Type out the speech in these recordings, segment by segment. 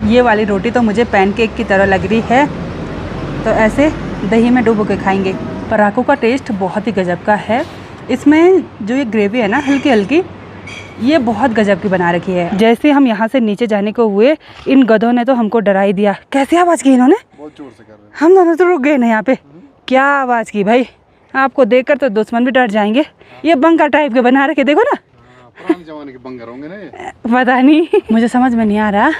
ये वाली रोटी तो मुझे पैनकेक की तरह लग रही है, तो ऐसे दही में डुबो के खाएंगे। पराकू का टेस्ट बहुत ही गजब का है। इसमें जो ये ग्रेवी है ना हल्की हल्की, ये बहुत गजब की बना रखी है। जैसे हम यहाँ से नीचे जाने को हुए, इन गधों ने तो हमको डरा ही दिया। कैसे आवाज़ की इन्होंने, बहुत जोर से कर रहे हैं। हम दोनों तो रुक गए ना यहाँ पे। क्या आवाज़ की भाई, आपको देखकर तो दुश्मन भी डर जाएंगे। ये बंकर टाइप के बना रखे, देखो ना। पुराने जमाने के बंगर होंगे ना ये। पता नहीं, मुझे समझ में नहीं आ रहा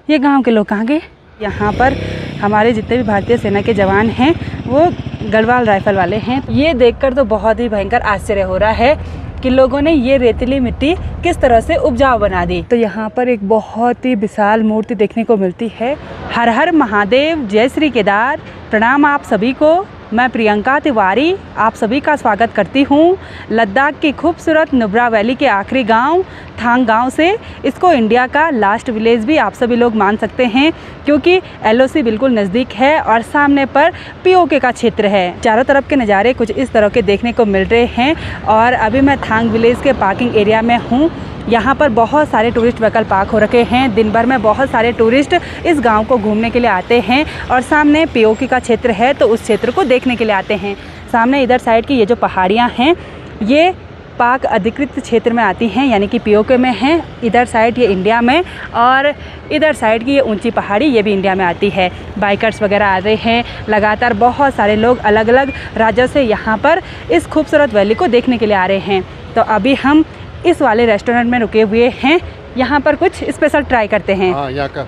ये गांव के लोग कहाँ गए। यहाँ पर हमारे जितने भी भारतीय सेना के जवान हैं वो गढ़वाल राइफल वाले हैं। ये देखकर तो बहुत ही भयंकर आश्चर्य हो रहा है कि लोगों ने ये रेतीली मिट्टी किस तरह से उपजाऊ बना दी। तो यहाँ पर एक बहुत ही विशाल मूर्ति देखने को मिलती है। हर हर महादेव, जय श्री केदार। प्रणाम आप सभी को। मैं प्रियंका तिवारी आप सभी का स्वागत करती हूँ लद्दाख की खूबसूरत नुब्रा वैली के आखिरी गांव थांग गांव से। इसको इंडिया का लास्ट विलेज भी आप सभी लोग मान सकते हैं, क्योंकि LOC बिल्कुल नज़दीक है और सामने पर POK का क्षेत्र है। चारों तरफ के नज़ारे कुछ इस तरह के देखने को मिल रहे हैं। और अभी मैं थांग विलेज के पार्किंग एरिया में हूँ। यहाँ पर बहुत सारे टूरिस्ट व्हीकल पार्क हो रखे हैं। दिन भर में बहुत सारे टूरिस्ट इस गांव को घूमने के लिए आते हैं और सामने POK का क्षेत्र है तो उस क्षेत्र को देखने के लिए आते हैं। सामने इधर साइड की ये जो पहाड़ियाँ हैं ये पाक अधिकृत क्षेत्र में आती हैं, यानी कि POK में हैं। इधर साइड ये इंडिया में, और इधर साइड की ये ऊंची पहाड़ी ये भी इंडिया में आती है। बाइकर्स वगैरह आ रहे हैं लगातार। बहुत सारे लोग अलग अलग राज्यों से यहाँ पर इस खूबसूरत वैली को देखने के लिए आ रहे हैं। तो अभी हम इस वाले रेस्टोरेंट में रुके हुए हैं। यहाँ पर कुछ स्पेशल ट्राई करते हैं। यहाँ का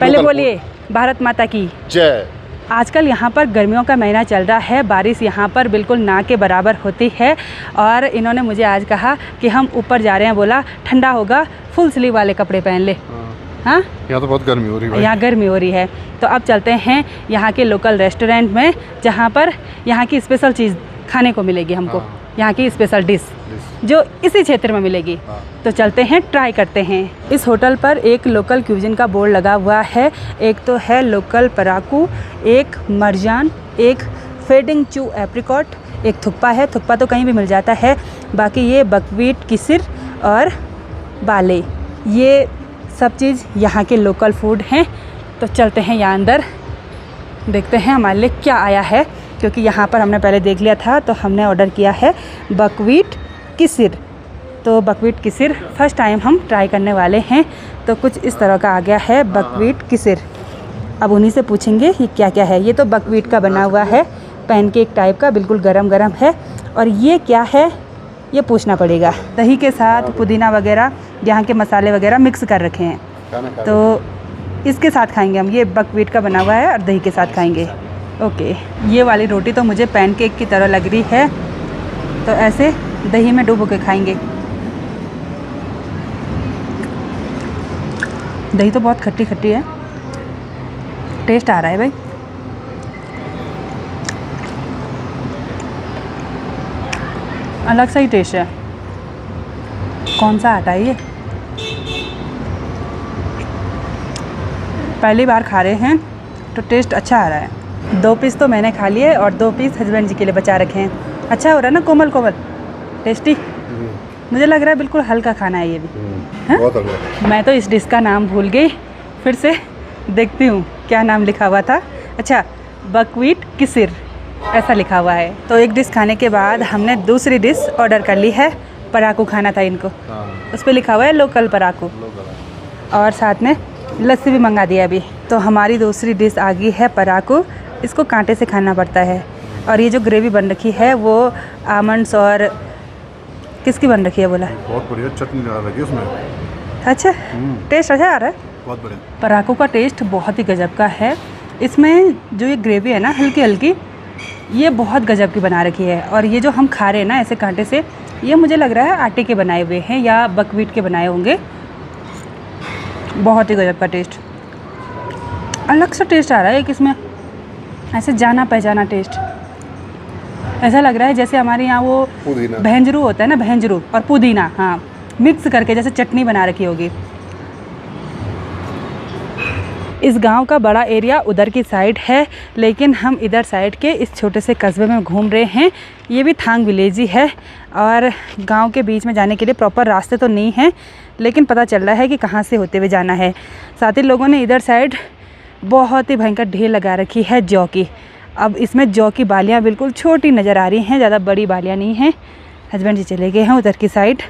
पहले बोलिए भारत माता की जय। आजकल यहाँ पर गर्मियों का महीना चल रहा है। बारिश यहाँ पर बिल्कुल ना के बराबर होती है। और इन्होंने मुझे आज कहा कि हम ऊपर जा रहे हैं, बोला ठंडा होगा फुल स्लीव वाले कपड़े पहन ले। हाँ, यहाँ तो बहुत गर्मी हो रही है। यहाँ गर्मी हो रही है। तो अब चलते हैं यहाँ के लोकल रेस्टोरेंट में, जहाँ पर यहाँ की स्पेशल चीज़ खाने को मिलेगी हमको। यहाँ की स्पेशल डिश जो इसी क्षेत्र में मिलेगी। तो चलते हैं, ट्राई करते हैं। इस होटल पर एक लोकल क्यूजिन का बोर्ड लगा हुआ है। एक तो है लोकल पराकू, एक मरजान, एक फेडिंग चू एप्रिकॉट, एक थुक्पा है। थुक्पा तो कहीं भी मिल जाता है। बाकी ये बकवीट किसिर और बाले, ये सब चीज़ यहाँ के लोकल फूड हैं। तो चलते हैं यहाँ अंदर, देखते हैं हमारे लिए क्या आया है, क्योंकि यहाँ पर हमने पहले देख लिया था। तो हमने ऑर्डर किया है बकवीट किसिर। तो बकवीट किसिर फर्स्ट टाइम हम ट्राई करने वाले हैं। तो कुछ इस तरह का आ गया है बकवीट किसिर। अब उन्हीं से पूछेंगे ये क्या क्या है। ये तो बकवीट का बना हुआ है, पैनकेक टाइप का, बिल्कुल गरम गरम है। और ये क्या है ये पूछना पड़ेगा। दही के साथ पुदीना वगैरह, यहाँ के मसाले वगैरह मिक्स कर रखे हैं। तो इसके साथ खाएंगे हम। ये बकवीट का बना हुआ है और दही के साथ खाएंगे। ओके, ये वाली रोटी तो मुझे पैनकेक की तरह लग रही है, तो ऐसे दही में डुबो के खाएंगे। दही तो बहुत खट्टी खट्टी है, टेस्ट आ रहा है भाई। अलग सा ही टेस्ट है। कौन सा आटा है ये, पहली बार खा रहे हैं तो टेस्ट अच्छा आ रहा है। 2 पीस तो मैंने खा लिए और 2 पीस हस्बैंड जी के लिए बचा रखे हैं। अच्छा हो रहा है ना, कोमल कोमल टेस्टी। मुझे लग रहा है बिल्कुल हल्का खाना है ये भी। बहुत हल्का। मैं तो इस डिश का नाम भूल गई, फिर से देखती हूँ क्या नाम लिखा हुआ था। अच्छा, बकवीट किसिर ऐसा लिखा हुआ है। तो एक डिश खाने के बाद हमने दूसरी डिश ऑर्डर कर ली है। पराकू खाना था इनको, उस पर लिखा हुआ है लोकल पराकू, और साथ में लस्सी भी मंगा दिया अभी। तो हमारी दूसरी डिश आ गई है पराकू। इसको कांटे से खाना पड़ता है। और ये जो ग्रेवी बन रखी है वो आमंड्स और किसकी बन रखी है बोला? बहुत बढ़िया चटनी डाल रखी है उसमें। अच्छा, टेस्ट अच्छा आ रहा है। बहुत बढ़िया। पराकू का टेस्ट बहुत ही गजब का है। इसमें जो ये ग्रेवी है ना हल्की हल्की, ये बहुत गजब की बना रखी है। और ये जो हम खा रहे हैं ना ऐसे कांटे से, ये मुझे लग रहा है आटे के बनाए हुए हैं या बकवीट के बनाए होंगे। बहुत ही गजब का टेस्ट, अलग सा टेस्ट आ रहा है एक इसमें, ऐसे जाना पहचाना टेस्ट। ऐसा लग रहा है जैसे हमारे यहाँ वो भेंजरू होता है ना, भेंजरू और पुदीना, हाँ, मिक्स करके जैसे चटनी बना रखी होगी। इस गांव का बड़ा एरिया उधर की साइड है, लेकिन हम इधर साइड के इस छोटे से कस्बे में घूम रहे हैं। ये भी थांग विलेज ही है और गांव के बीच में जाने के लिए प्रॉपर रास्ते तो नहीं हैं, लेकिन पता चल रहा है कि कहाँ से होते हुए जाना है। साथ ही लोगों ने इधर साइड बहुत ही भयंकर ढेर लगा रखी है जौ की। अब इसमें जौ की बालियाँ बिल्कुल छोटी नज़र आ रही हैं, ज़्यादा बड़ी बालियाँ नहीं हैं। हस्बैंड जी चले गए हैं उधर की साइड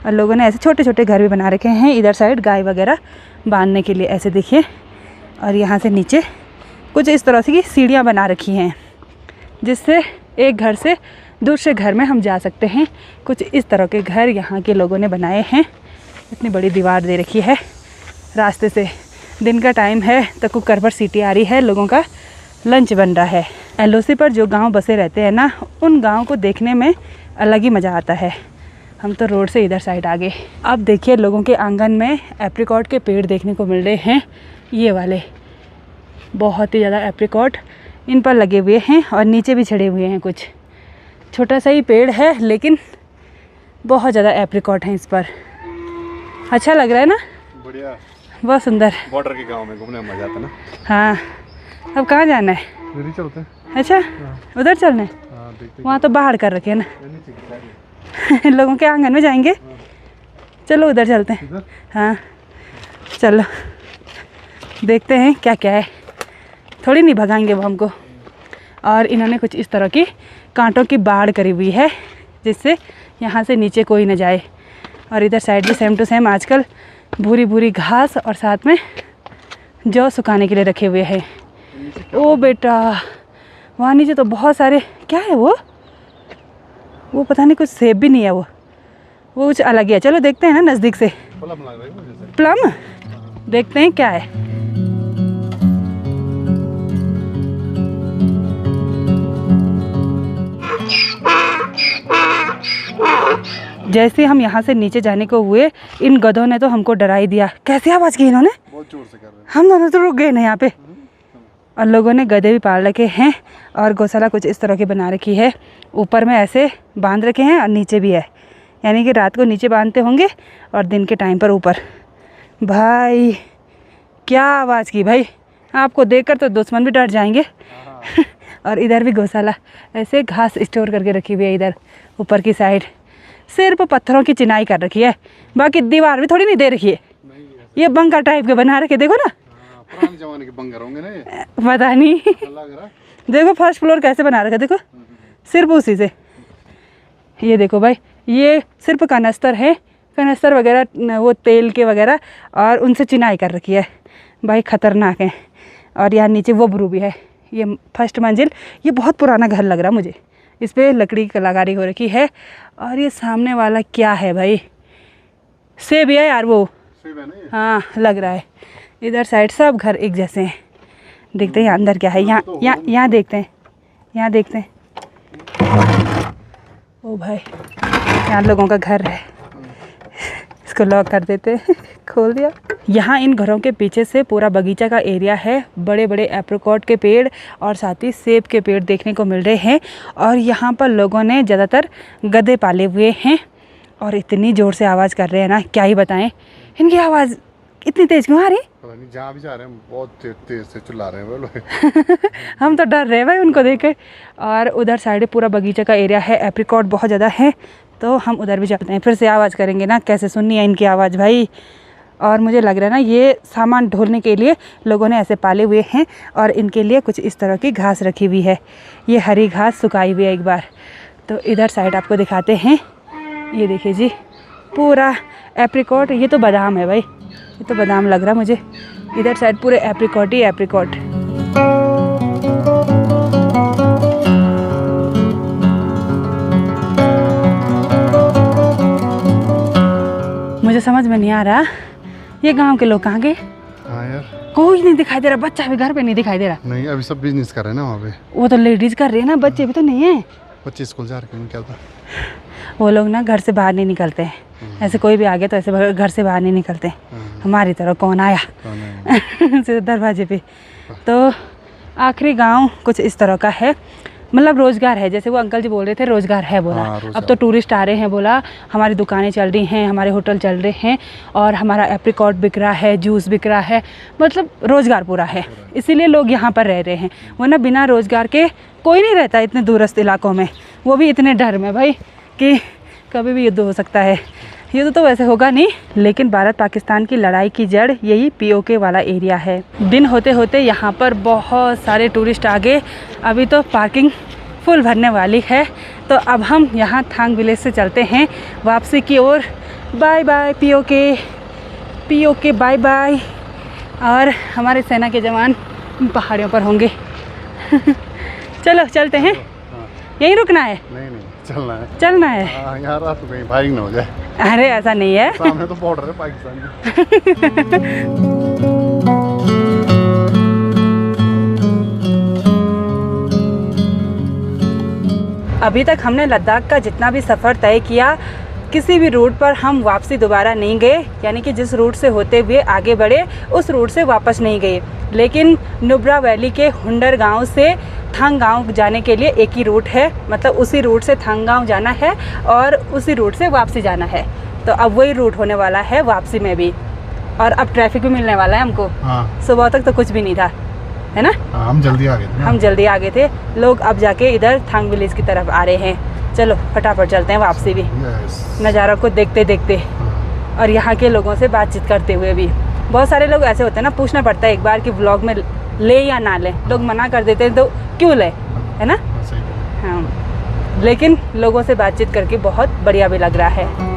और लोगों ने ऐसे छोटे छोटे घर भी बना रखे हैं इधर साइड गाय वगैरह बांधने के लिए, ऐसे देखिए। और यहाँ से नीचे कुछ इस तरह से की सीढ़ियाँ बना रखी हैं जिससे एक घर से दूसरे घर में हम जा सकते हैं। कुछ इस तरह के घर यहाँ के लोगों ने बनाए हैं। इतनी बड़ी दीवार दे रखी है रास्ते से। दिन का टाइम है तो कुकर पर सीटी आ रही है, लोगों का लंच बन रहा है। एलओसी पर जो गांव बसे रहते हैं ना, उन गांव को देखने में अलग ही मज़ा आता है। हम तो रोड से इधर साइड आ गए। अब देखिए लोगों के आंगन में एप्रिकॉट के पेड़ देखने को मिल रहे हैं। ये वाले बहुत ही ज़्यादा एप्रिकॉट इन पर लगे हुए हैं और नीचे भी छड़े हुए हैं। कुछ छोटा सा ही पेड़ है लेकिन बहुत ज़्यादा एप्रिकॉट हैं इस पर। अच्छा लग रहा है ना, बढ़िया, बहुत सुंदर। बॉर्डर के गांव में घूमने में मजा आता है ना। हाँ, अब कहाँ जाना है? नहीं चलते हैं। अच्छा, उधर चलना है? हाँ, देखते वहाँ तो बाहर कर रखे है ना। हैं। लोगों के आंगन में जाएंगे। चलो उधर चलते हैं। हाँ चलो देखते हैं क्या क्या है। थोड़ी नहीं भगाएंगे वो हमको। और इन्होंने कुछ इस तरह की कांटों की बाड़ करी हुई है जिससे यहाँ से नीचे कोई न जाए। और इधर साइड भी सेम टू सेम आजकल भूरी भूरी घास और साथ में जौ सुखाने के लिए रखे हुए हैं। ओ बेटा, वहाँ नीचे तो बहुत सारे, क्या है वो पता नहीं, कुछ सेब भी नहीं है, वो कुछ अलग ही है। चलो देखते हैं ना नज़दीक से। प्लम देखते हैं क्या है। जैसे हम यहाँ से नीचे जाने को हुए, इन गधों ने तो हमको डरा ही दिया। कैसे आवाज़ की इन्होंने, बहुत जोर से कर रहे हैं। हम दोनों तो रुक गए ना यहाँ पे। और लोगों ने गधे भी पाल रखे हैं और गौशाला कुछ इस तरह की बना रखी है। ऊपर में ऐसे बांध रखे हैं और नीचे भी है, यानी कि रात को नीचे बांधते होंगे और दिन के टाइम पर ऊपर। भाई क्या आवाज़ की भाई, आपको देखकर तो दुश्मन भी डर जाएंगे। और इधर भी गौशाला ऐसे घास स्टोर करके रखी हुई है। इधर ऊपर की साइड सिर्फ पत्थरों की चिनाई कर रखी है, बाकी दीवार भी थोड़ी नहीं दे रखी है। ये बंकर टाइप के बना रखे, देखो ना। पुराने जमाने के बंगर होंगे ना ये। पता नहीं, लग रहा है। देखो फर्स्ट फ्लोर कैसे बना रखा, देखो सिर्फ उसी से। ये देखो भाई, ये सिर्फ कनस्तर है, कनस्तर वगैरह वो तेल के वगैरह, और उनसे चिनाई कर रखी है। भाई ख़तरनाक है। और यहाँ नीचे वो ब्रू भी है। ये फर्स्ट मंजिल, ये बहुत पुराना घर लग रहा मुझे। इस पर लकड़ी की कलाकारी हो रखी है। और ये सामने वाला क्या है भाई, सेब है यार वो। हाँ लग रहा है। इधर साइड सब घर एक जैसे हैं। देखते हैं अंदर क्या है। यहाँ देखते हैं, यहाँ देखते हैं। ओ भाई, यहाँ लोगों का घर है, इसको लॉक कर देते हैं। खोल दिया। यहाँ इन घरों के पीछे से पूरा बगीचा का एरिया है। बड़े बड़े एप्रिकॉट के पेड़ और साथ ही सेब के पेड़ देखने को मिल रहे हैं। और यहाँ पर लोगों ने ज़्यादातर गधे पाले हुए हैं। और इतनी ज़ोर से आवाज़ कर रहे हैं ना, क्या ही बताएं। इनकी आवाज़ इतनी तेज़ क्यों आ रही? पता नहीं, जहाँ भी जा रहे हैं बहुत तेज से चिल्ला रहे हैं वो लोग। हम तो डर रहे हैं भाई उनको देख के। और उधर साइड पूरा बगीचा का एरिया है, एप्रिकॉट बहुत ज़्यादा है। तो हम उधर भी चलते हैं, फिर से आवाज़ करेंगे ना, कैसे सुननी है इनकी आवाज़ भाई। और मुझे लग रहा है ना, ये सामान ढोने के लिए लोगों ने ऐसे पाले हुए हैं और इनके लिए कुछ इस तरह की घास रखी हुई है। ये हरी घास सुखाई हुई है एक बार। तो इधर साइड आपको दिखाते हैं। ये देखिए जी, पूरा एप्रिकॉट। ये तो बादाम है भाई, ये तो बादाम लग रहा मुझे। इधर साइड पूरे एप्रिकॉट ही एप्रिकॉट। मुझे समझ में नहीं आ रहा, ये गांव के लोग कहाँ गए? हाँ यार, कोई नहीं दिखाई दे रहा। बच्चा भी घर पे नहीं दिखाई दे रहा। नहीं, अभी सब बिजनेस कर रहे हैं ना वहाँ पे। वो तो लेडीज कर रही है ना, बच्चे भी तो नहीं है। बच्चे स्कूल जा रहे हैं, क्या था? वो लोग ना घर से बाहर नहीं निकलते हैं। ऐसे कोई भी आ गया तो ऐसे घर से बाहर नहीं निकलते। हमारी तरह कौन आया सीधे दरवाजे पे। तो आखिरी गांव कुछ इस तरह का है। मतलब रोज़गार है, जैसे वो अंकल जी बोल रहे थे रोज़गार है बोला। अब तो टूरिस्ट आ रहे हैं बोला, हमारी दुकानें चल रही हैं, हमारे होटल चल रहे हैं और हमारा एप्रिकॉट बिक रहा है, जूस बिक रहा है। मतलब रोज़गार पूरा है, इसीलिए लोग यहाँ पर रह रहे हैं। वरना बिना रोज़गार के कोई नहीं रहता इतने दूरस्थ इलाकों में, वो भी इतने डर में भाई कि कभी भी युद्ध हो सकता है। युद्ध तो वैसे होगा नहीं, लेकिन भारत पाकिस्तान की लड़ाई की जड़ यही पीओके वाला एरिया है। दिन होते होते यहाँ पर बहुत सारे टूरिस्ट आ गए। अभी तो पार्किंग फुल भरने वाली है। तो अब हम यहाँ थांग विलेज से चलते हैं वापसी की ओर। Bye bye PoK bye bye. और हमारे सेना के जवान पहाड़ियों पर होंगे। चलो चलते हैं। यहीं रुकना है? नहीं चलना है। यहाँ रात को कहीं फायरिंग ना हो जाए। अरे ऐसा नहीं है, सामने तो बॉर्डर है पाकिस्तान की। अभी तक हमने लद्दाख का जितना भी सफ़र तय किया, किसी भी रूट पर हम वापसी दोबारा नहीं गए। यानी कि जिस रूट से होते हुए आगे बढ़े उस रूट से वापस नहीं गए। लेकिन नुब्रा वैली के हुंडर गांव से थांग गांव जाने के लिए एक ही रूट है। मतलब उसी रूट से थांग गांव जाना है और उसी रूट से वापसी जाना है। तो अब वही रूट होने वाला है वापसी में भी। और अब ट्रैफिक भी मिलने वाला है हमको। सुबह तक तो कुछ भी नहीं था, है ना? हम जल्दी आ गए थे। हम जल्दी आ गए थे। लोग अब जाके इधर थांग विलेज की तरफ आ रहे हैं। चलो फटाफट चलते हैं वापसी भी, नज़ारों को देखते देखते और यहाँ के लोगों से बातचीत करते हुए भी। बहुत सारे लोग ऐसे होते हैं ना, पूछना पड़ता है एक बार कि व्लॉग में ले या ना ले। लोग मना कर देते हैं तो क्यों ले, है ना? हाँ, लेकिन लोगों से बातचीत करके बहुत बढ़िया भी लग रहा है।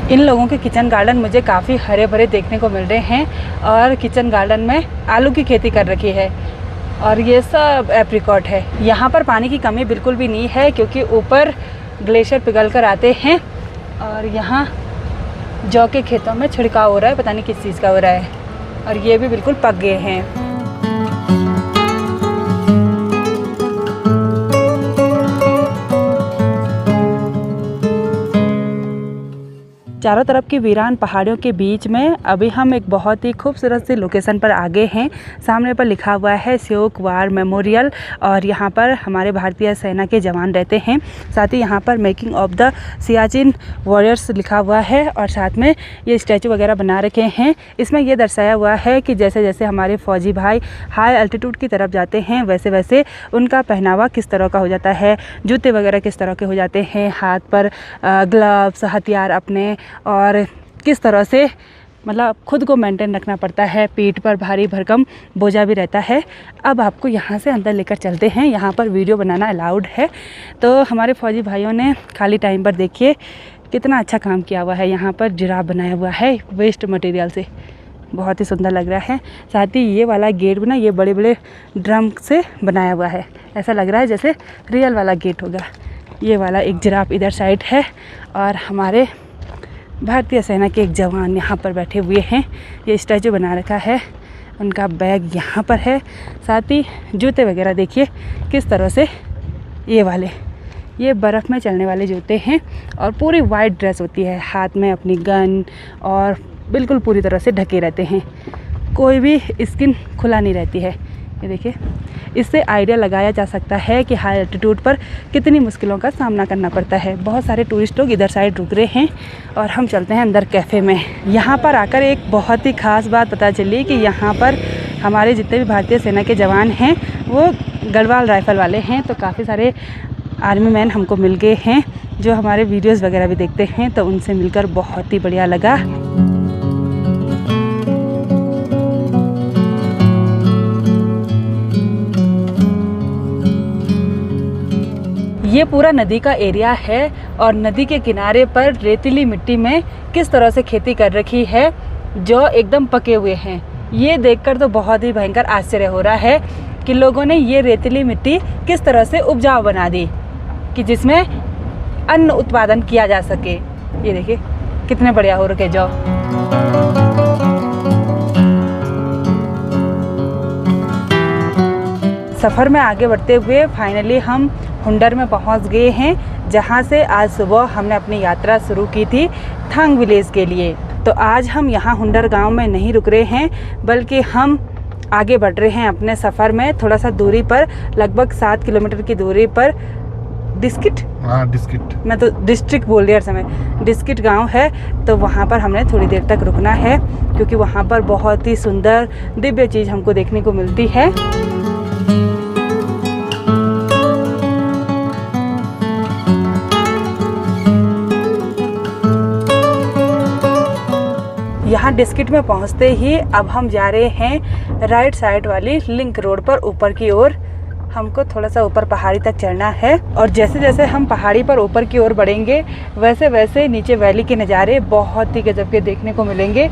इन लोगों के किचन गार्डन मुझे काफ़ी हरे भरे देखने को मिल रहे हैं। और किचन गार्डन में आलू की खेती कर रखी है और ये सब एप्रिकॉट है। यहाँ पर पानी की कमी बिल्कुल भी नहीं है क्योंकि ऊपर ग्लेशियर पिघल कर आते हैं। और यहाँ जौ के खेतों में छिड़काव हो रहा है, पता नहीं किस चीज़ का हो रहा है। और ये भी बिल्कुल पक गए हैं। चारों तरफ की वीरान पहाड़ियों के बीच में अभी हम एक बहुत ही खूबसूरत सी लोकेशन पर आ गए हैं। सामने पर लिखा हुआ है स्योक वार मेमोरियल और यहाँ पर हमारे भारतीय सेना के जवान रहते हैं। साथ ही यहाँ पर making of the Siachen warriors लिखा हुआ है और साथ में ये स्टैचू वगैरह बना रखे हैं। इसमें यह दर्शाया हुआ है कि जैसे जैसे हमारे फ़ौजी भाई हाई अल्टीट्यूड की तरफ जाते हैं वैसे वैसे उनका पहनावा किस तरह का हो जाता है, जूते वगैरह किस तरह के हो जाते हैं, हाथ पर ग्लव्स, हथियार अपने, और किस तरह से मतलब खुद को मेंटेन रखना पड़ता है। पीठ पर भारी भरकम बोझा भी रहता है। अब आपको यहाँ से अंदर लेकर चलते हैं। यहाँ पर वीडियो बनाना अलाउड है। तो हमारे फ़ौजी भाइयों ने खाली टाइम पर देखिए कितना अच्छा काम किया हुआ है। यहाँ पर जिराफ बनाया हुआ है वेस्ट मटेरियल से, बहुत ही सुंदर लग रहा है। साथ ही ये वाला गेट भी ना ये बड़े बड़े ड्रम से बनाया हुआ है। ऐसा लग रहा है जैसे रियल वाला गेट होगा। ये वाला एक जिराफ इधर साइड है और हमारे भारतीय सेना के एक जवान यहाँ पर बैठे हुए हैं। ये स्टैचू बना रखा है, उनका बैग यहाँ पर है। साथ ही जूते वगैरह देखिए किस तरह से, ये बर्फ़ में चलने वाले जूते हैं और पूरी वाइट ड्रेस होती है, हाथ में अपनी गन और बिल्कुल पूरी तरह से ढके रहते हैं, कोई भी स्किन खुला नहीं रहती है। ये देखिए, इससे आइडिया लगाया जा सकता है कि हाई एल्टीट्यूड पर कितनी मुश्किलों का सामना करना पड़ता है। बहुत सारे टूरिस्ट लोग इधर साइड रुक रहे हैं और हम चलते हैं अंदर कैफ़े में। यहाँ पर आकर एक बहुत ही ख़ास बात पता चली कि यहाँ पर हमारे जितने भी भारतीय सेना के जवान हैं वो गढ़वाल राइफ़ल वाले हैं। तो काफ़ी सारे आर्मी मैन हमको मिल गए हैं जो हमारे वीडियोज़ वगैरह भी देखते हैं, तो उनसे मिलकर बहुत ही बढ़िया लगा। ये पूरा नदी का एरिया है और नदी के किनारे पर रेतीली मिट्टी में किस तरह से खेती कर रखी है जो एकदम पके हुए हैं। ये देखकर तो बहुत ही भयंकर आश्चर्य हो रहा है कि लोगों ने ये रेतीली मिट्टी किस तरह से उपजाऊ बना दी कि जिसमें अन्न उत्पादन किया जा सके। ये देखिए कितने बढ़िया हो रखे जौ। सफ़र में आगे बढ़ते हुए फाइनली हम हुंडर में पहुंच गए हैं, जहां से आज सुबह हमने अपनी यात्रा शुरू की थी थांग विलेज के लिए। तो आज हम यहां हुंडर गांव में नहीं रुक रहे हैं, बल्कि हम आगे बढ़ रहे हैं अपने सफ़र में। थोड़ा सा दूरी पर, लगभग 7 किलोमीटर की दूरी पर डिस्किट, मैं तो डिस्ट्रिक्ट बोल रही हर समय, डिस्किट गांव है। तो वहां पर हमने थोड़ी देर तक रुकना है क्योंकि वहां पर बहुत ही सुंदर दिव्य चीज़ हमको देखने को मिलती है। यहाँ डिस्किट में पहुँचते ही अब हम जा रहे हैं राइट साइड वाली लिंक रोड पर ऊपर की ओर। हमको थोड़ा सा ऊपर पहाड़ी तक चढ़ना है और जैसे जैसे हम पहाड़ी पर ऊपर की ओर बढ़ेंगे वैसे वैसे नीचे वैली के नज़ारे बहुत ही गजब के देखने को मिलेंगे।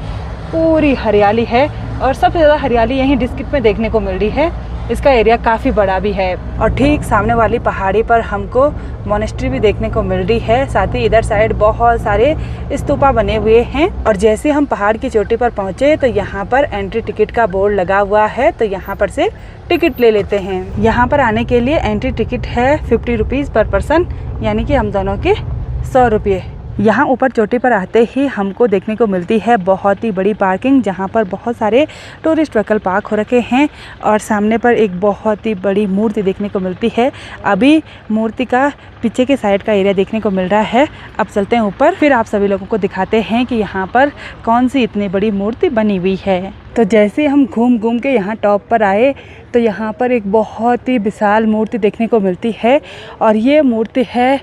पूरी हरियाली है और सबसे ज़्यादा हरियाली यहीं डिस्किट में देखने को मिल रही है। इसका एरिया काफ़ी बड़ा भी है और ठीक सामने वाली पहाड़ी पर हमको मोनेस्ट्री भी देखने को मिल रही है। साथ ही इधर साइड बहुत सारे स्तूपा बने हुए हैं और जैसे हम पहाड़ की चोटी पर पहुँचे तो यहाँ पर एंट्री टिकट का बोर्ड लगा हुआ है, तो यहाँ पर से टिकट ले लेते हैं। यहाँ पर आने के लिए एंट्री टिकट है 50 रुपीज़ पर पर्सन, यानी कि हम दोनों के 100 रुपये। यहाँ ऊपर चोटी पर आते ही हमको देखने को मिलती है बहुत ही बड़ी पार्किंग, जहाँ पर बहुत सारे टूरिस्ट व्हीकल पार्क हो रखे हैं और सामने पर एक बहुत ही बड़ी मूर्ति देखने को मिलती है। अभी मूर्ति का पीछे के साइड का एरिया देखने को मिल रहा है। अब चलते हैं ऊपर, फिर आप सभी लोगों को दिखाते हैं कि यहाँ पर कौन सी इतनी बड़ी मूर्ति बनी हुई है। तो जैसे हम घूम घूम के यहाँ टॉप पर आए तो यहाँ पर एक बहुत ही विशाल मूर्ति देखने को मिलती है और ये मूर्ति है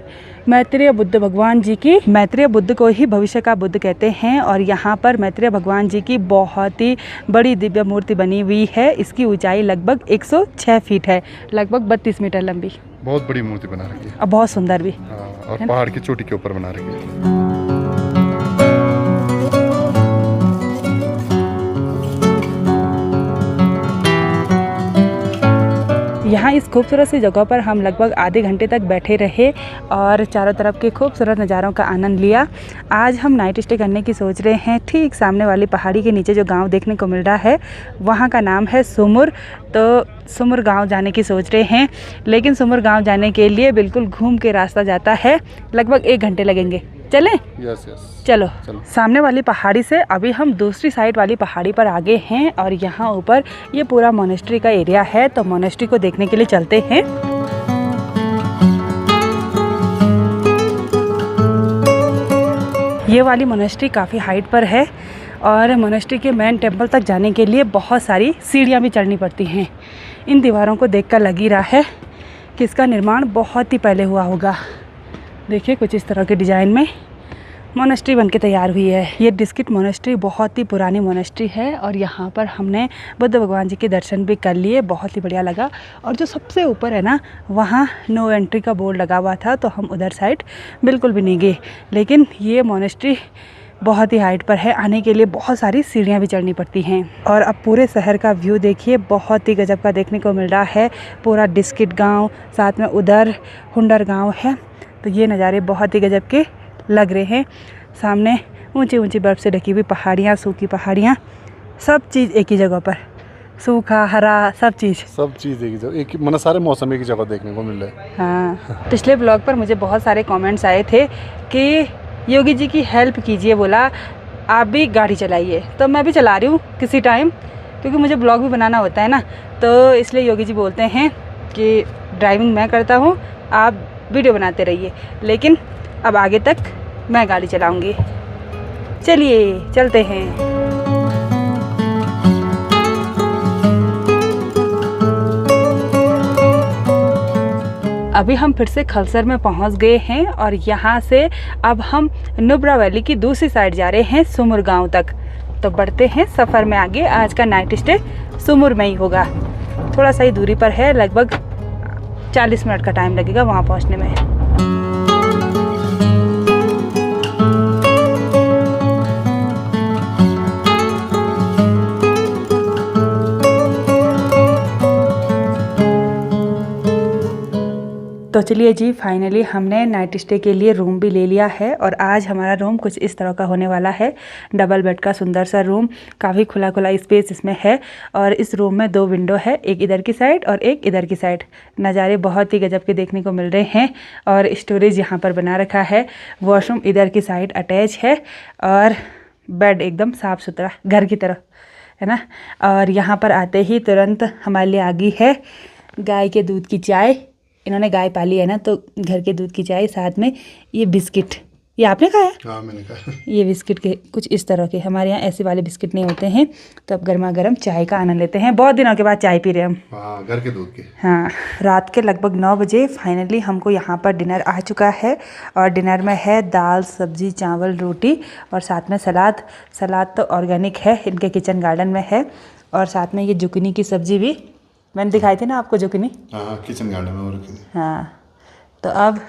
मैत्रेय बुद्ध भगवान जी की। मैत्रेय बुद्ध को ही भविष्य का बुद्ध कहते हैं और यहाँ पर मैत्रेय भगवान जी की बहुत ही बड़ी दिव्य मूर्ति बनी हुई है। इसकी ऊंचाई लगभग 106 फीट है, लगभग 32 मीटर लंबी। बहुत बड़ी मूर्ति बना रखी है और बहुत सुंदर भी। और पहाड़ की चोटी के ऊपर बना रखी है। यहाँ इस खूबसूरत सी जगह पर हम लगभग आधे घंटे तक बैठे रहे और चारों तरफ के खूबसूरत नज़ारों का आनंद लिया। आज हम नाइट स्टे करने की सोच रहे हैं ठीक सामने वाली पहाड़ी के नीचे जो गांव देखने को मिल रहा है वहाँ का नाम है सुमुर। तो सुमुर गांव जाने की सोच रहे हैं, लेकिन सुमुर गांव जाने के लिए बिल्कुल घूम के रास्ता जाता है, लगभग 1 घंटे लगेंगे। चलें? यस। चलो सामने वाली पहाड़ी से अभी हम दूसरी साइड वाली पहाड़ी पर आगे हैं और यहाँ ऊपर ये पूरा मोनेस्ट्री का एरिया है, तो मोनेस्ट्री को देखने के लिए चलते हैं। ये वाली मोनेस्ट्री काफ़ी हाइट पर है और मोनेस्ट्री के मेन टेम्पल तक जाने के लिए बहुत सारी सीढ़ियाँ भी चढ़नी पड़ती हैं। इन दीवारों को देखकर लग ही रहा है कि इसका निर्माण बहुत ही पहले हुआ होगा। देखिए कुछ इस तरह के डिज़ाइन में मोनेस्ट्री बनके तैयार हुई है। ये डिस्किट मोनेस्ट्री बहुत ही पुरानी मोनेस्ट्री है और यहाँ पर हमने बुद्ध भगवान जी के दर्शन भी कर लिए, बहुत ही बढ़िया लगा। और जो सबसे ऊपर है ना, वहाँ नो एंट्री का बोर्ड लगा हुआ था, तो हम उधर साइड बिल्कुल भी नहीं गए। लेकिन ये मोनेस्ट्री बहुत ही हाइट पर है, आने के लिए बहुत सारी सीढ़ियाँ भी चढ़नी पड़ती हैं। और अब पूरे शहर का व्यू देखिए, बहुत ही गजब का देखने को मिल रहा है। पूरा डिस्किट गाँव, साथ में उधर हुंडर गाँव है, तो ये नज़ारे बहुत ही गजब के लग रहे हैं। सामने ऊंची ऊंची बर्फ़ से ढकी हुई पहाड़ियाँ, सूखी पहाड़ियाँ, सब चीज़ एक ही जगह पर, सूखा हरा सब चीज़ एक ही जगह, एक मतलब सारे मौसम एक ही जगह देखने को मिल रहे हैं। हाँ, पिछले ब्लॉग पर मुझे बहुत सारे कमेंट्स आए थे कि योगी जी की हेल्प कीजिए, बोला आप भी गाड़ी चलाइए। तो मैं भी चला रही हूँ किसी टाइम, क्योंकि मुझे ब्लॉग भी बनाना होता है ना, तो इसलिए योगी जी बोलते हैं कि ड्राइविंग मैं करता हूँ, आप वीडियो बनाते रहिए, लेकिन अब आगे तक मैं गाड़ी चलाऊंगी। चलिए चलते हैं। अभी हम फिर से खलसर में पहुंच गए हैं और यहाँ से अब हम नुब्रा वैली की दूसरी साइड जा रहे हैं, सुमुर गांव तक। तो बढ़ते हैं सफ़र में आगे। आज का नाइट स्टे सुमुर में ही होगा, थोड़ा सा ही दूरी पर है, लगभग 40 मिनट का टाइम लगेगा वहाँ पहुँचने में। तो चलिए जी, फाइनली हमने नाइट स्टे के लिए रूम भी ले लिया है और आज हमारा रूम कुछ इस तरह का होने वाला है। डबल बेड का सुंदर सा रूम, काफ़ी खुला खुला स्पेस इसमें है और इस रूम में 2 विंडो है, एक इधर की साइड और एक इधर की साइड। नज़ारे बहुत ही गजब के देखने को मिल रहे हैं और स्टोरेज यहाँ पर बना रखा है। वॉशरूम इधर की साइड अटैच है और बेड एकदम साफ़ सुथरा घर की तरह है ना। और यहाँ पर आते ही तुरंत हमारे लिए आ गई है गाय के दूध की चाय। इन्होंने गाय पाली है ना, तो घर के दूध की चाय, साथ में ये बिस्किट ये आपने खाया? हाँ मैंने कहा। ये बिस्किट के कुछ इस तरह के, हमारे यहाँ ऐसे वाले बिस्किट नहीं होते हैं। तो अब गर्मा गर्म चाय का आनंद लेते हैं, बहुत दिनों के बाद चाय पी रहे हैं हम। हाँ घर के दूध के। हाँ, रात के लगभग 9 बजे फाइनली हमको यहाँ पर डिनर आ चुका है। और डिनर में है दाल, सब्जी, चावल, रोटी और साथ में सलाद। सलाद तो ऑर्गेनिक है, इनके किचन गार्डन में है। और साथ में ये जुकिनी की सब्जी भी मैंने दिखाई थी ना आपको, जुकिनी। हाँ किचन गार्डन में वो रखी थी। हाँ, तो अब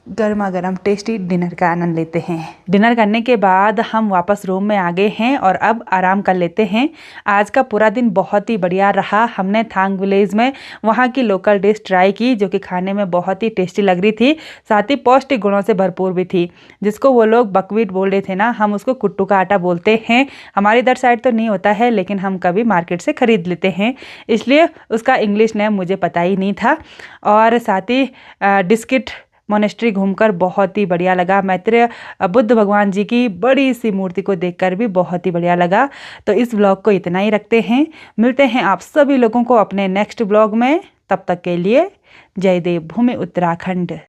गर्मा गर्म टेस्टी डिनर का आनंद लेते हैं। डिनर करने के बाद हम वापस रूम में आ गए हैं और अब आराम कर लेते हैं। आज का पूरा दिन बहुत ही बढ़िया रहा। हमने थांग विलेज में वहाँ की लोकल डिश ट्राई की, जो कि खाने में बहुत ही टेस्टी लग रही थी, साथ ही पौष्टिक गुणों से भरपूर भी थी। जिसको वो लोग बकवीट बोल रहे थे ना, हम उसको कुट्टू का आटा बोलते हैं। हमारे इधर साइड तो नहीं होता है, लेकिन हम कभी मार्केट से ख़रीद लेते हैं, इसलिए उसका इंग्लिश नेम मुझे पता ही नहीं था। और साथ ही डिस्किट मोनेस्ट्री घूमकर बहुत ही बढ़िया लगा। मैत्रेय बुद्ध भगवान जी की बड़ी सी मूर्ति को देखकर भी बहुत ही बढ़िया लगा। तो इस ब्लॉग को इतना ही रखते हैं, मिलते हैं आप सभी लोगों को अपने नेक्स्ट ब्लॉग में। तब तक के लिए जय देव भूमि उत्तराखंड।